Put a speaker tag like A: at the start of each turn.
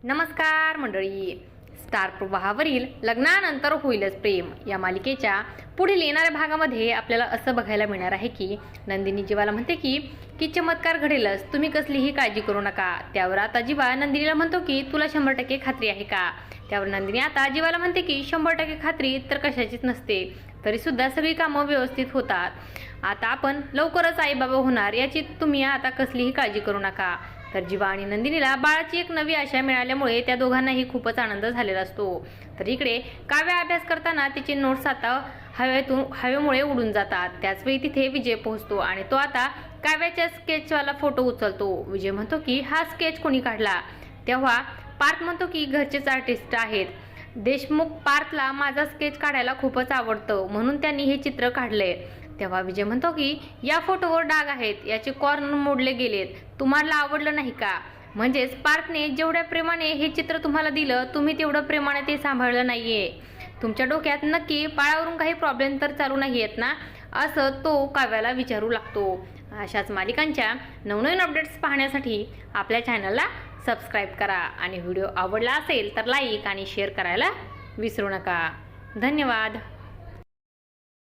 A: नमस्कार मंडळी. स्टार प्रवाहावरील लग्नानंतर होईलच प्रेम या मालिकेच्या पुढील येणाऱ्या भागामध्ये आपल्याला असं बघायला मिळणार आहे की नंदिनी जीवाला म्हणते की चमत्कार घडेलच, तुम्ही कसलीही काळजी करू नका. त्यावर आता जीवा नंदिनीला म्हणतो की तुला 100% खात्री आहे का. त्यावर नंदिनी आता जीवाला म्हणते की 100% खात्री तर कशाचीच नसते, तरी सुद्धा सगळी कामं व्यवस्थित होतात. आता आपण लवकरच आई बाबा होणार याची तुम्ही आता कसलीही काळजी करू नका. तर जीवा आणि नंदिनीला बाळाची एक नवी आशा मिळाल्यामुळे त्या दोघांनाही खूपच आनंद झालेला असतो. तर इकडे काव्या अभ्यास करताना तिचे नोट्स आता हवेमुळे उडून जातात. त्याचवेळी तिथे विजय पोहोचतो आणि तो आता काव्याच्या स्केचवाला फोटो उचलतो. विजय म्हणतो की हा स्केच कोणी काढला. तेव्हा पार्थ म्हणतो की घरचेच आर्टिस्ट आहेत. देशमुख पार्थला माझा स्केच काढायला खूपच आवडतं म्हणून त्यांनी हे चित्र काढलंय. तेव्हा विजय म्हणतो की या फोटोवर डाग आहेत, याचे कॉर्नर मोडले गेलेत, तुम्हाला आवडलं नाही का. म्हणजेच पार्थने जेवढ्या प्रेमाने हे चित्र तुम्हाला दिलं, तुम्ही तेवढं प्रेमाने ते सांभाळलं नाहीये. तुमच्या डोक्यात नक्की बाळावरून काही प्रॉब्लेम तर चालू नाही आहेत ना, असं तो काव्याला विचारू लागतो. अशाच मालिकांच्या नवनवीन अपडेट्स पाहण्यासाठी आपल्या चॅनलला सबस्क्राईब करा आणि व्हिडिओ आवडला असेल तर लाईक आणि शेअर करायला विसरू नका. धन्यवाद.